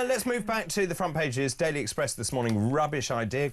Let's move back to the front pages. Daily Express this morning, rubbish idea, ?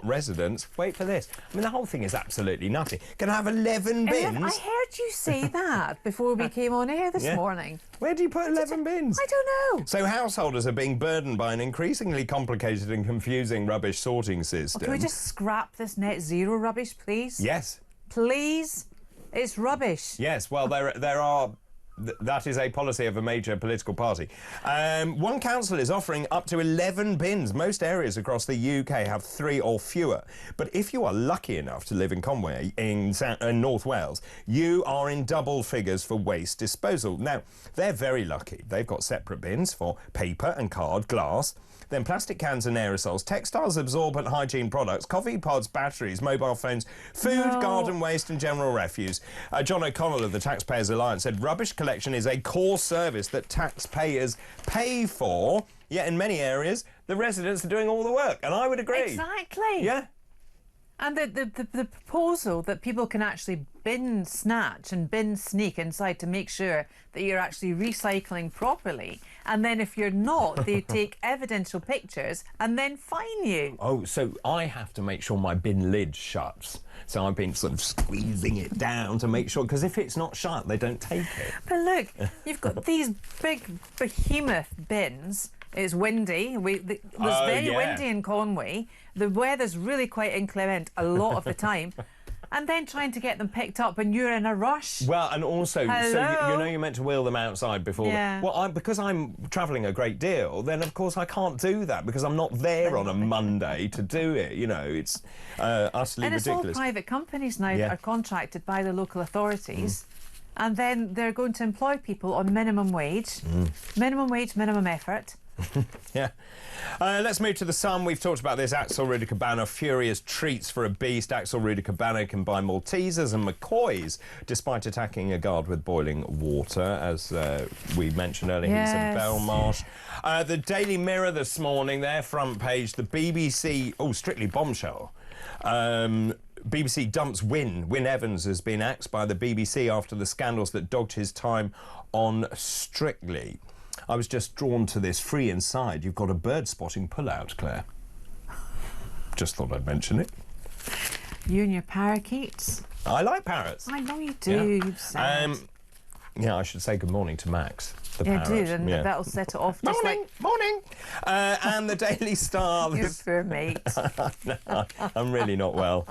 Residents, wait for this. I mean, the whole thing is absolutely nutty. Can I have 11 bins? I heard you say that before we came on air this morning. Where do you put 11 bins? I don't know. So householders are being burdened by an increasingly complicated and confusing rubbish sorting system. Well, can we just scrap this net zero rubbish, please? Yes. Please? It's rubbish. Yes, well, there are... That is a policy of a major political party. One council is offering up to 11 bins. Most areas across the UK have 3 or fewer. But if you are lucky enough to live in Conway, in North Wales, you are in double figures for waste disposal. Now, they're very lucky. They've got separate bins for paper and card, glass, then plastic cans and aerosols, textiles, absorbent hygiene products, coffee pods, batteries, mobile phones, food, garden waste and general refuse. John O'Connell of the Taxpayers Alliance said rubbish collection is a core service that taxpayers pay for, yet in many areas the residents are doing all the work, and I would agree. Exactly. Yeah. And the proposal that people can actually bin snatch and bin sneak inside to make sure that you're actually recycling properly, and then if you're not, they take evidential pictures and then fine you. Oh, so I have to make sure my bin lid shuts. So I've been sort of squeezing it down to make sure, because if it's not shut, they don't take it. But look, you've got these big behemoth bins. It's windy. It was very windy in Conway. The weather's really quite inclement a lot of the time. And then trying to get them picked up when you're in a rush. Well, and also, Hello? so you know you're meant to wheel them outside before... Yeah. Well, because I'm travelling a great deal, then of course I can't do that because I'm not there on a Monday to do it. You know, it's utterly and it's ridiculous. all private companies now that are contracted by the local authorities. And then they're going to employ people on minimum wage, minimum effort. Yeah. Let's move to The Sun. We've talked about this. Axel Rudy Cabana, furious treats for a beast. Axel Rudy Cabana can buy Maltesers and McCoys despite attacking a guard with boiling water, as we mentioned earlier. He's in Belmarsh. The Daily Mirror this morning, their front page, the BBC... Oh, Strictly bombshell. BBC dumps Wyn. Wyn Evans has been axed by the BBC after the scandals that dogged his time on Strictly. I was just drawn to this. Free inside, you've got a bird spotting pull-out, Claire. Just thought I'd mention it. You and your parakeets. I like parrots. I know you do. Yeah. You've said. Yeah, I should say good morning to Max, the parrot. Do, and that'll set it off. Just Morning. And the Daily Star. Your poor mate. No, I'm really not well.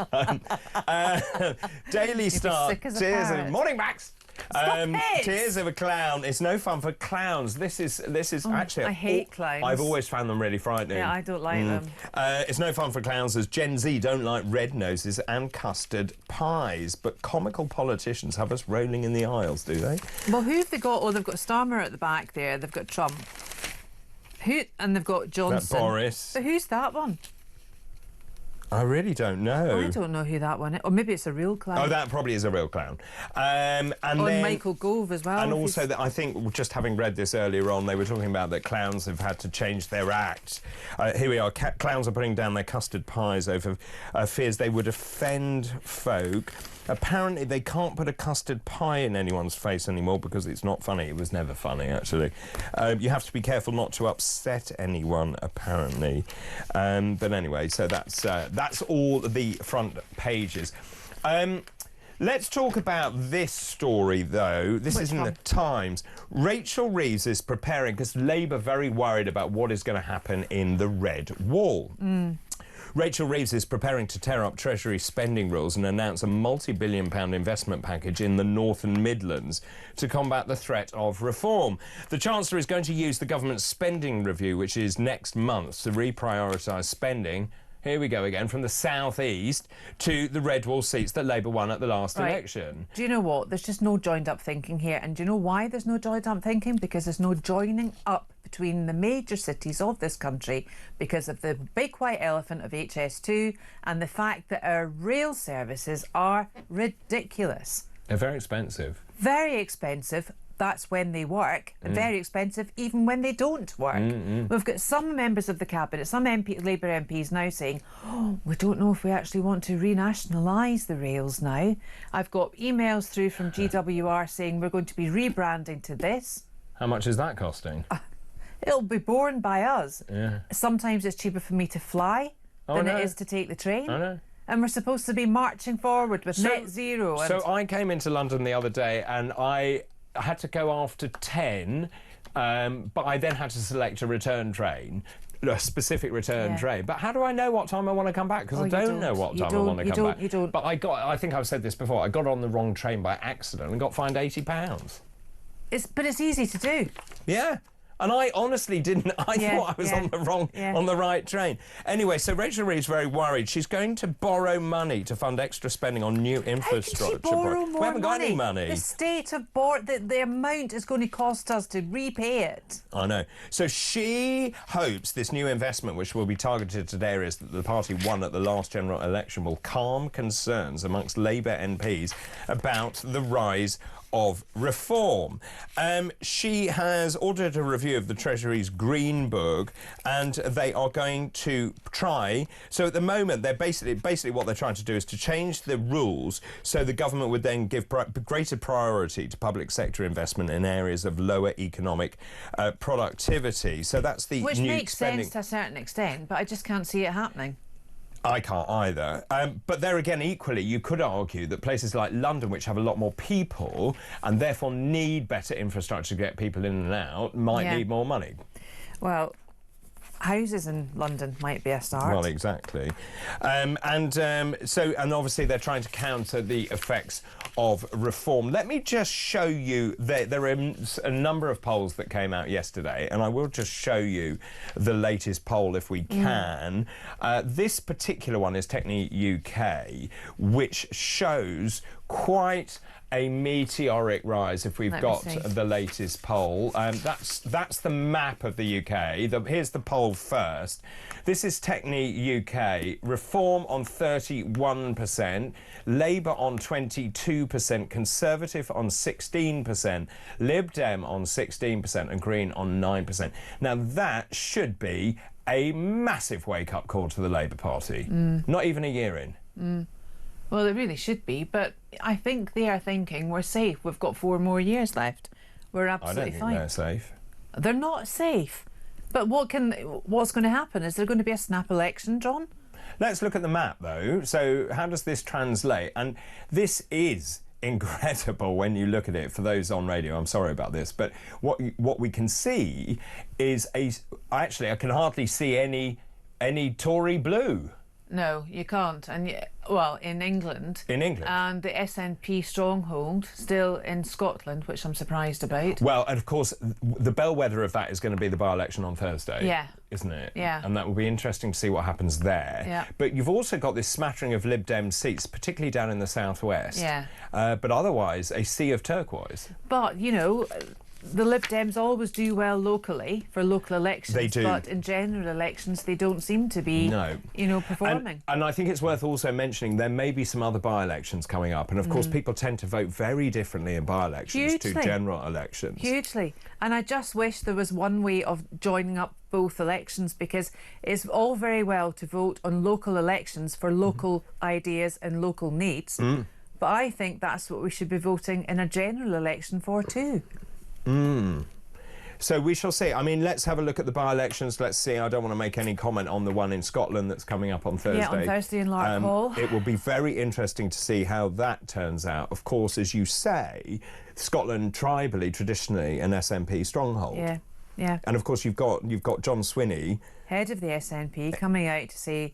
Daily Star. Sick as a Cheers. parrot. Morning, Max. Stop it! Tears of a clown. It's no fun for clowns. This is actually... I hate clowns. I've always found them really frightening. Yeah, I don't like them. It's no fun for clowns as Gen Z don't like red noses and custard pies. But comical politicians have us rolling in the aisles, do they? Well, who have they got? Oh, they've got Starmer at the back there. They've got Trump. And they've got Johnson. Boris. But who's that one? I really don't know. I don't know who that one is. Or maybe it's a real clown. Oh, that probably is a real clown. And then Michael Gove as well. And also, I think, just having read this earlier on, they were talking about that clowns have had to change their act. Here we are. Clowns are putting down their custard pies over fears they would offend folk. Apparently, they can't put a custard pie in anyone's face anymore because it's not funny. It was never funny, actually. You have to be careful not to upset anyone, apparently. But anyway, so that's all the front pages. Let's talk about this story, though. This is in the Times. Rachel Reeves is preparing, because Labour are very worried about what is going to happen in the Red Wall. Rachel Reeves is preparing to tear up Treasury spending rules and announce a multi-billion-pound investment package in the North and Midlands to combat the threat of reform. The Chancellor is going to use the government's spending review, which is next month, to reprioritise spending. Here we go again, from the South East to the Red Wall seats that Labour won at the last election. Do you know what? There's just no joined-up thinking here. And do you know why there's no joined-up thinking? Because there's no joining up between the major cities of this country because of the big white elephant of HS2 and the fact that our rail services are ridiculous. They're very expensive. Very expensive. That's when they work. Very expensive even when they don't work. We've got some members of the Cabinet, some Labour MPs now saying, oh, we don't know if we actually want to renationalise the rails now. I've got emails through from GWR saying we're going to be rebranding to this. How much is that costing? It'll be borne by us. Yeah. Sometimes it's cheaper for me to fly than no. it is to take the train. I know. And we're supposed to be marching forward with net zero. And So I came into London the other day and I had to go after 10, but I then had to select a return train, a specific return train. But how do I know what time I want to come back? Because I don't know what time I want to come back. You don't. But I think I've said this before, I got on the wrong train by accident and got fined £80. But it's easy to do. Yeah. And I honestly didn't. I thought I was on the right train. Anyway, so Rachel Reeves very worried. She's going to borrow money to fund extra spending on new infrastructure. How can she borrow more we haven't got any money. The state of the amount is going to cost us to repay it. I know. So she hopes this new investment, which will be targeted at areas that the party won at the last general election, will calm concerns amongst Labour MPs about the rise of reform. She has ordered a review of the Treasury's Green Book, and they are going to try. So at the moment, they're basically what they're trying to do is to change the rules so the government would then give greater priority to public sector investment in areas of lower economic productivity. So that's the Which new makes sense to a certain extent, but I just can't see it happening. I can't either. But there again, equally, you could argue that places like London, which have a lot more people and therefore need better infrastructure to get people in and out, might need more money. Well, houses in London might be a start. Well, exactly. And obviously they're trying to counter the effects of reform. Let me just show you, there are a number of polls that came out yesterday, and I will just show you the latest poll if we can. This particular one is Techni UK, which shows quite a meteoric rise if we've got the latest poll. That's the map of the UK. Here's the poll first. This is Techni UK. Reform on 31%, Labour on 22%, Conservative on 16%, Lib Dem on 16% and Green on 9%. Now that should be a massive wake-up call to the Labour Party. Not even a year in. Well, it really should be, but I think they are thinking we're safe. We've got 4 more years left. We're absolutely fine. I don't think they're safe. They're not safe. But what's going to happen? Is there going to be a snap election, John? Let's look at the map, though. So how does this translate? And this is incredible when you look at it. For those on radio, I'm sorry about this, but what we can see is actually I can hardly see any Tory blue. No, you can't. And well, in England. In England. And the SNP stronghold still in Scotland, which I'm surprised about. Well, and of course, the bellwether of that is going to be the by-election on Thursday. Yeah. Isn't it? Yeah. And that will be interesting to see what happens there. Yeah. But you've also got this smattering of Lib Dem seats, particularly down in the southwest. Yeah. But otherwise, a sea of turquoise. But, you know, the Lib Dems always do well locally for local elections. They do. But in general elections, they don't seem to be, you know, performing. And I think it's worth also mentioning there may be some other by-elections coming up. And, of course, people tend to vote very differently in by-elections to general elections. Hugely. And I just wish there was one way of joining up both elections, because it's all very well to vote on local elections for local ideas and local needs. But I think that's what we should be voting in a general election for too. So we shall see. I mean, let's have a look at the by-elections. Let's see. I don't want to make any comment on the one in Scotland that's coming up on Thursday. Yeah, on Thursday in Lark Hall. It will be very interesting to see how that turns out. Of course, as you say, Scotland tribally, traditionally, an SNP stronghold. Yeah, yeah. And of course, you've got John Swinney, head of the SNP, coming out to say,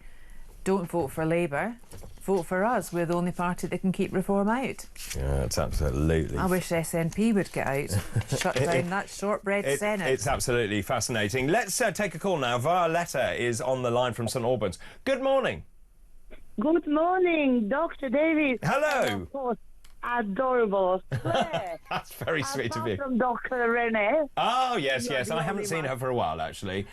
don't vote for Labour, vote for us. We're the only party that can keep reform out. Yeah, it's absolutely. I wish SNP would get out, shut down that shortbread Senate. It's absolutely fascinating. Let's take a call now. Violetta is on the line from St Albans. Good morning. Good morning, Dr. David. Hello. And of course, adorable. That's very sweet of you. From Dr. Renee. Oh, yes, yes. I haven't seen her for a while, actually.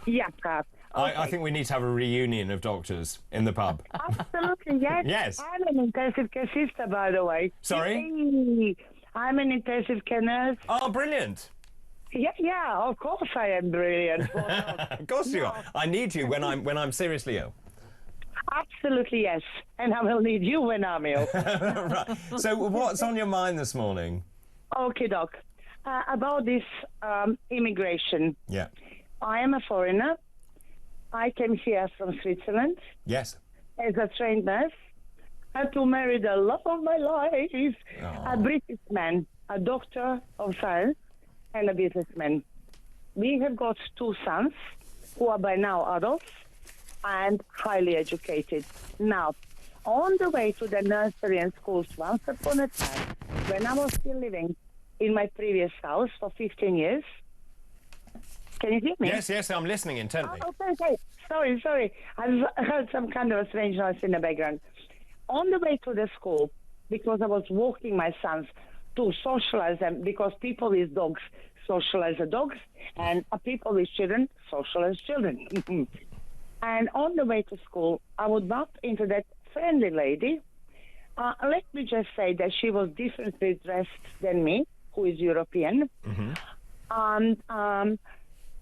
Yes, Kat. Okay. I think we need to have a reunion of doctors in the pub. Absolutely, yes. Yes. I'm an intensive care sister, by the way. Sorry? Hey, I'm an intensive care nurse. Oh, brilliant. Yeah, of course I am brilliant. Of course you are. I need you when I'm seriously ill. Absolutely, yes. And I will need you when I'm ill. Right. So what's on your mind this morning? Okay, Doc. about this immigration. Yeah. I am a foreigner. I came here from Switzerland Yes. as a trained nurse. I had to marry the love of my life, a British man, a doctor of science, and a businessman. We have got 2 sons who are by now adults and highly educated. Now, on the way to the nursery and schools, once upon a time, when I was still living in my previous house for 15 years. Can you hear me? Yes, I'm listening intently. Oh, okay. Sorry. I've heard some kind of a strange noise in the background. On the way to the school, because I was walking my sons to socialize them, because people with dogs socialize the dogs, and people with children socialize children. And on the way to school, I would bump into that friendly lady. Let me just say that she was differently dressed than me, who is European. And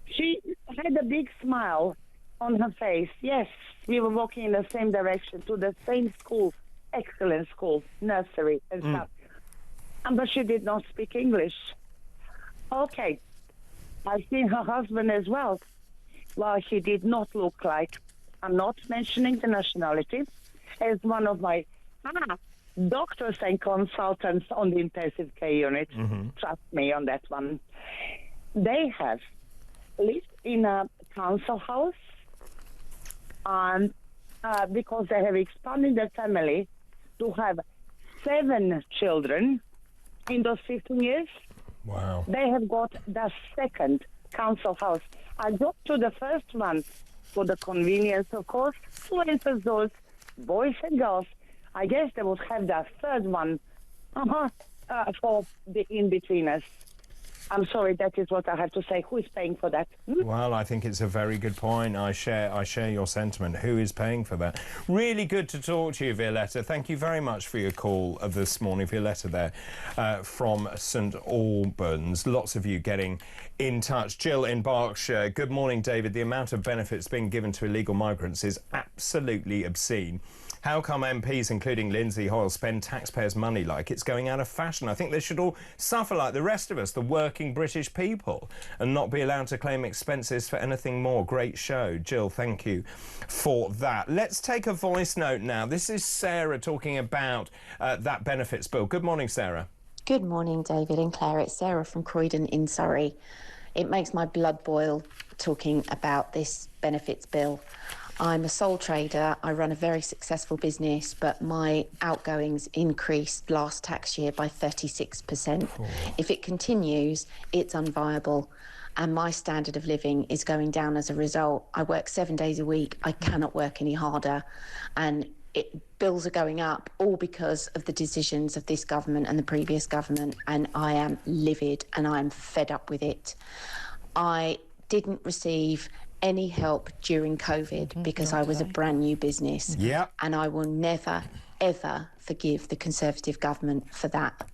she had a big smile on her face. Yes, we were walking in the same direction to the same school, excellent school, nursery and stuff. But she did not speak English. Okay, I've seen her husband as well. Well, he did not look like, I'm not mentioning the nationality, as one of my doctors and consultants on the intensive care unit. Trust me on that one. They have lived in a council house, and because they have expanded their family to have 7 children in those 15 years. Wow. They have got the second council house. I got to the first one for the convenience, of course, for instance, those boys and girls. I guess they would have the third one for the in-betweeners. I'm sorry, that is what I have to say. Who is paying for that? Well, I think it's a very good point. I share your sentiment. Who is paying for that? Really good to talk to you, Violetta. Thank you very much for your call of this morning, Violetta there from St Albans. Lots of you getting in touch. Jill in Berkshire. Good morning, David. The amount of benefits being given to illegal migrants is absolutely obscene. How come MPs, including Lindsay Hoyle, spend taxpayers' money like it's going out of fashion? I think they should all suffer like the rest of us, the working British people, and not be allowed to claim expenses for anything more. Great show. Jill, thank you for that. Let's take a voice note now. This is Sarah talking about that benefits bill. Good morning, Sarah. Good morning, David and Claire. It's Sarah from Croydon in Surrey. It makes my blood boil talking about this benefits bill. I'm a sole trader. I run a very successful business, but my outgoings increased last tax year by 36%. If it continues, it's unviable, and my standard of living is going down as a result. I work 7 days a week. I cannot work any harder, and bills are going up, all because of the decisions of this government and the previous government, and I am livid and I'm fed up with it. I didn't receive any help during COVID because I was a brand new business. Yeah. And I will never, ever forgive the Conservative government for that.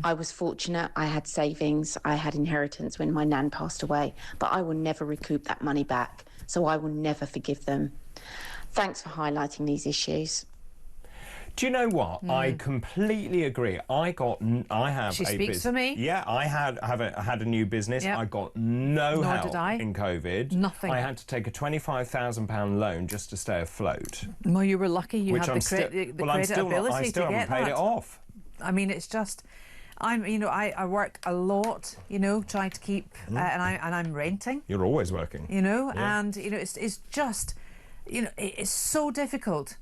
I was fortunate. I had savings. I had inheritance when my nan passed away, but I will never recoup that money back. So I will never forgive them. Thanks for highlighting these issues. Do you know what? I completely agree. I have she a speaks business. for me. Yeah, I had a new business. Yep. I got no Nor help did I. in COVID. Nothing. I had to take a £25,000 loan just to stay afloat. Well, you were lucky you Which had I'm the I credibility still to get haven't paid that. it off. I mean, it's just, I work a lot, trying to keep, and I'm renting. You're always working. Yeah. And it's just, it's so difficult.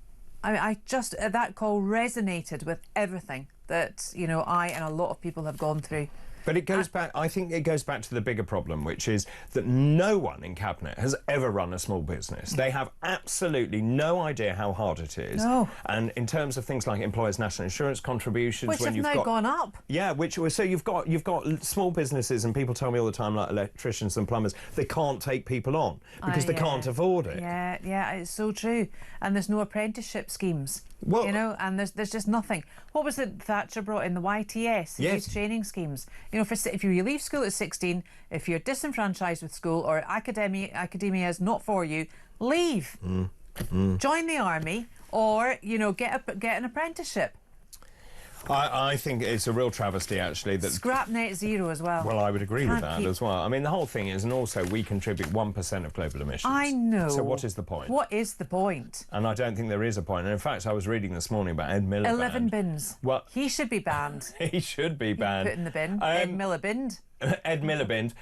I just that call resonated with everything that I and a lot of people have gone through. But it goes back, I think it goes back to the bigger problem, which is that no one in Cabinet has ever run a small business. They have absolutely no idea how hard it is. No. And in terms of things like employers' national insurance contributions... Which have now gone up. Yeah, so you've got small businesses, and people tell me all the time, like electricians and plumbers, they can't take people on because they can't afford it. Yeah, it's so true. And there's no apprenticeship schemes. Well, and there's just nothing. What was it Thatcher brought in? The YTS, the youth training schemes. If you leave school at 16, if you're disenfranchised with school or academia is not for you, leave. Join the army or get an apprenticeship. I think it's a real travesty, actually, that... Scrap net zero as well. Well, I would agree with that keep- as well. I mean, the whole thing is, and also we contribute 1% of global emissions. I know. So what is the point? What is the point? And I don't think there is a point. And in fact, I was reading this morning about Ed Miliband. 11 bins. Well, He should be banned. he should be banned. Put in the bin. Ed Miliband. Ed Miliband.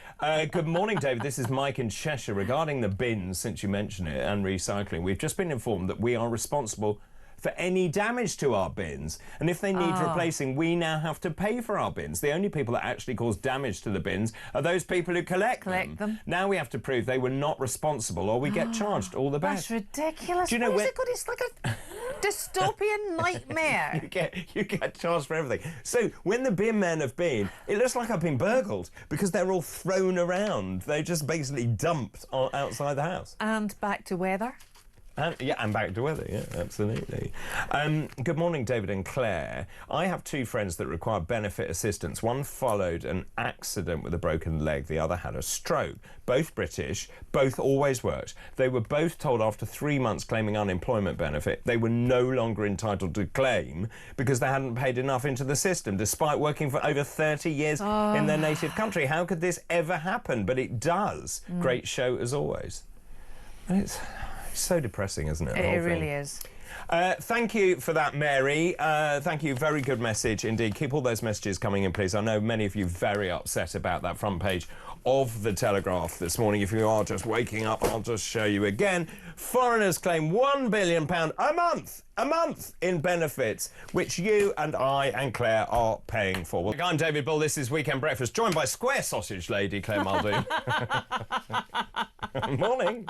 Good morning, David. This is Mike in Cheshire. Regarding the bins, since you mentioned it, and recycling, we've just been informed that we are responsible for any damage to our bins. And if they need replacing, we now have to pay for our bins. The only people that actually cause damage to the bins are those people who collect them. Now we have to prove they were not responsible or we get charged all the best. That's ridiculous. Do you know What is when- it called? It's like a dystopian nightmare. You get charged for everything. So when the bin men have been, it looks like I've been burgled because they're all thrown around. They're just basically dumped outside the house. And back to weather. And back to weather, yeah, absolutely. Good morning, David and Claire. I have two friends that require benefit assistance. One followed an accident with a broken leg, the other had a stroke. Both British, both always worked. They were both told after 3 months claiming unemployment benefit they were no longer entitled to claim because they hadn't paid enough into the system, despite working for over 30 years in their native country. How could this ever happen? But it does. Great show as always. And it's so depressing, isn't it? It really is. Thank you for that, Mary. Thank you. Very good message indeed. Keep all those messages coming in, please. I know many of you very upset about that front page of the Telegraph this morning. If you are just waking up, I'll just show you again. Foreigners claim £1 billion a month in benefits, which you and I and Claire are paying for. Well, I'm David Bull. This is Weekend Breakfast, joined by Square Sausage Lady Claire Muldoon. Morning.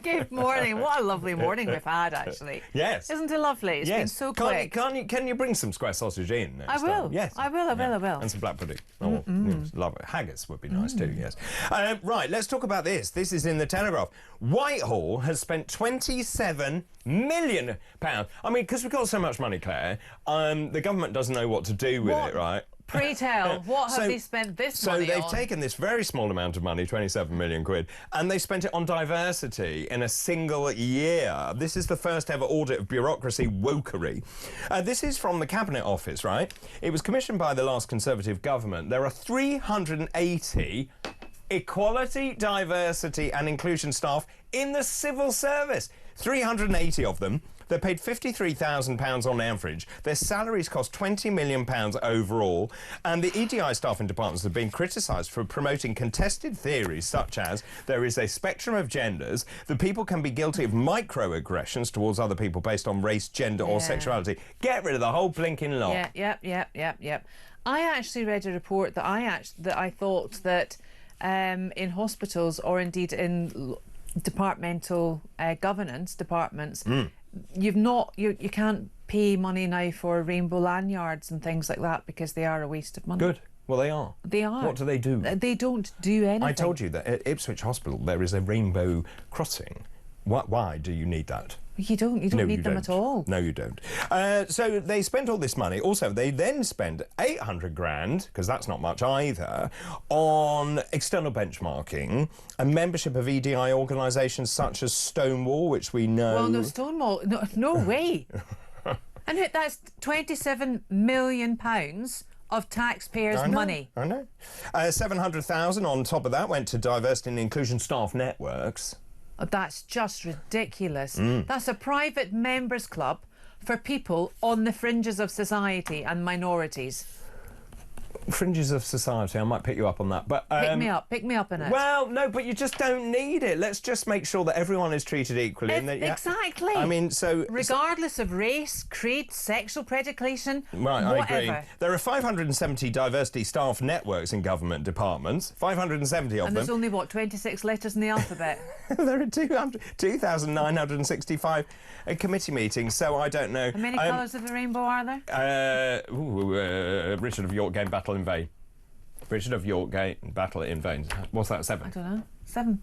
Good morning. What a lovely morning we've had, actually. Yes. Isn't it lovely? It's been so quick. Can you bring some square sausage in next I will. time? Yes. I will. And some black pudding. Oh, yes, love it. Haggis would be nice too, yes. Right, let's talk about this. This is in the Telegraph. Whitehall has spent £27 million. I mean, because we've got so much money, Claire, the government doesn't know what to do with it, right? Pray tell, what have they spent this money on? So they've taken this very small amount of money, 27 million quid, and they spent it on diversity in a single year. This is the first ever audit of bureaucracy wokery. This is from the Cabinet Office, right? It was commissioned by the last Conservative government. There are 380 equality, diversity and inclusion staff in the civil service. 380 of them. They're paid £53,000 on average. Their salaries cost £20 million overall. And the EDI staff in departments have been criticised for promoting contested theories such as there is a spectrum of genders, that people can be guilty of microaggressions towards other people based on race, gender or sexuality. Get rid of the whole blinking lot. Yep. I actually read a report that I thought that in hospitals or indeed in departmental governance departments, you can't pay money now for rainbow lanyards and things like that because they are a waste of money. Good. Well, they are. They are. What do they do? They don't do anything. I told you that at Ipswich Hospital there is a rainbow crossing. Why do you need that? You don't need them at all. No, you don't. So they spent all this money. Also, they then spent 800 grand, because that's not much either, on external benchmarking and membership of EDI organisations such as Stonewall, which we know... Well, no, Stonewall, no way. And that's £27 million of taxpayers' money. I know. 700,000 on top of that went to diversity and inclusion staff networks. Oh, that's just ridiculous. That's a private members club for people on the fringes of society and minorities. Fringes of society, I might pick you up on that. But pick me up in it. Well, no, but you just don't need it. Let's just make sure that everyone is treated equally. Exactly. I mean, regardless of race, creed, sexual predilection, right, whatever. I agree. There are 570 diversity staff networks in government departments. 570 of them. And there's only, what, 26 letters in the alphabet? There are 2,965 committee meetings, so I don't know. How many colours of the rainbow are there? Richard of York Game Battle in vain. Richard of York Game Battle in vain. What's that, 7? I don't know. 7.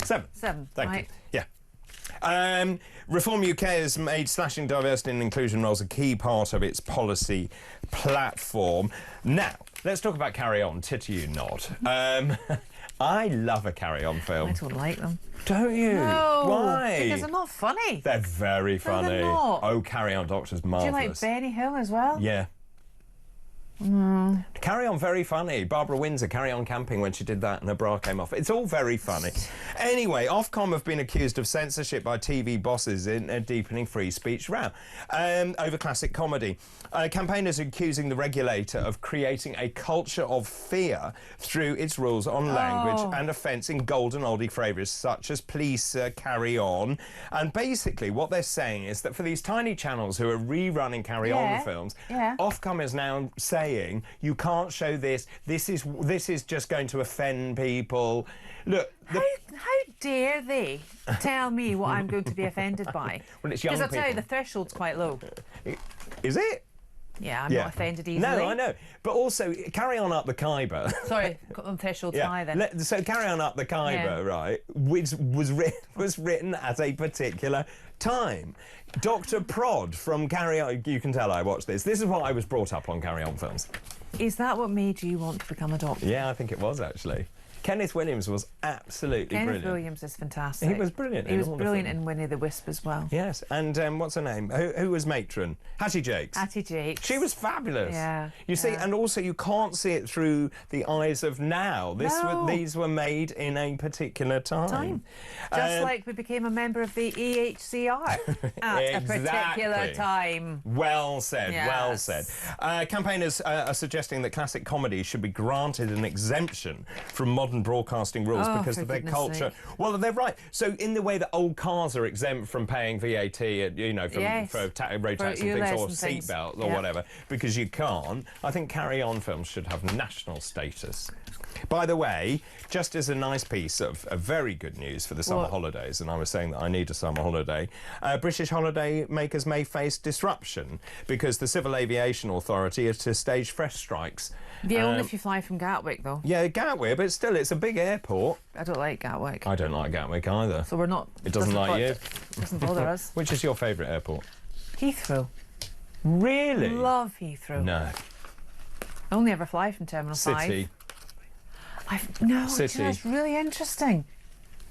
7. 7. Thank right. you. Yeah. Reform UK has made slashing diversity and inclusion roles a key part of its policy platform. Now, let's talk about Carry On, titty you not. I love a carry-on film. I don't like them. Don't you? No. Why? Because they're not funny. They're very funny. they're not. Oh, Carry On Doctor's Do you marvellous. like Benny Hill as well? Yeah. Carry On, very funny. Barbara Windsor, Carry On Camping, when she did that and her bra came off. It's all very funny. Anyway, Ofcom have been accused of censorship by TV bosses in a deepening free speech row over classic comedy. Campaigners are accusing the regulator of creating a culture of fear through its rules on language and offence in golden oldie phrases such as please, sir, carry on. And basically what they're saying is that for these tiny channels who are rerunning Carry On films, Ofcom is now saying you can't show this. This is just going to offend people. Look, how dare they tell me what I'm going to be offended by? Well, it's young because I'll tell you, people. the threshold's quite low. Is it? Yeah, I'm not offended easily. No, I know. But also, Carry On Up the Khyber. Sorry, threshold's high then. So Carry On Up the Khyber, right, which was written at a particular time. Dr. Prod from Carry On, you can tell I watched this. This is what I was brought up on Carry On films. Is that what made you want to become a doctor? Yeah, I think it was, actually. Kenneth Williams was absolutely brilliant. Kenneth Williams is fantastic. He was brilliant. He was brilliant in Winnie the Wisp as well. Yes, and what's her name? Who was matron? Hattie Jakes. Hattie Jakes. She was fabulous. Yeah. You see, and also you can't see it through the eyes of now. No. These were made in a particular time. Just like we became a member of the EHCR at a particular time. Well said, well Yes. said. Campaigners are suggesting that classic comedy should be granted an exemption from modern broadcasting rules because for of their goodness culture. sake. Well, they're right. So in the way that old cars are exempt from paying VAT, you know, for Yes. road tax and things ULEZ or and things. seatbelts or Yeah. whatever, because you can't, I think Carry On films should have national status. By the way, just as a nice piece of very good news for the summer holidays, and I was saying that I need a summer holiday, British holiday makers may face disruption because the Civil Aviation Authority is to stage fresh strikes. Yeah, only if you fly from Gatwick, though. Yeah, Gatwick, but still, it's a big airport. I don't like Gatwick. I don't like Gatwick either. So we're not... It doesn't like you. Doesn't bother us. Which is your favourite airport? Heathrow. Really? Love Heathrow. No. I only ever fly from Terminal 5. City. No, City. it's really interesting.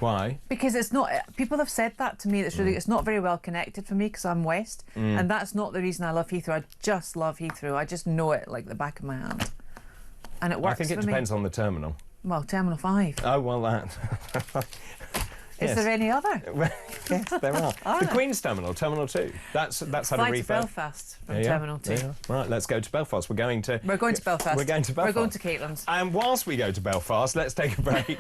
Why? Because it's not... People have said that to me. It's not very well connected for me because I'm West. And that's not the reason I love Heathrow. I just love Heathrow. I just know it like the back of my hand. And it works I think it for me. depends on the terminal. Well, Terminal 5. Oh, well, that... Is there any other? Yes, there are. The Queen's Terminal, Terminal 2. That's had a Fly to refurb. Belfast from There you are, Terminal 2. there you are. Right, let's go to Belfast. We're going to We're going to Belfast. We're going to Belfast. We're going to Caitlin's. And whilst we go to Belfast, let's take a break.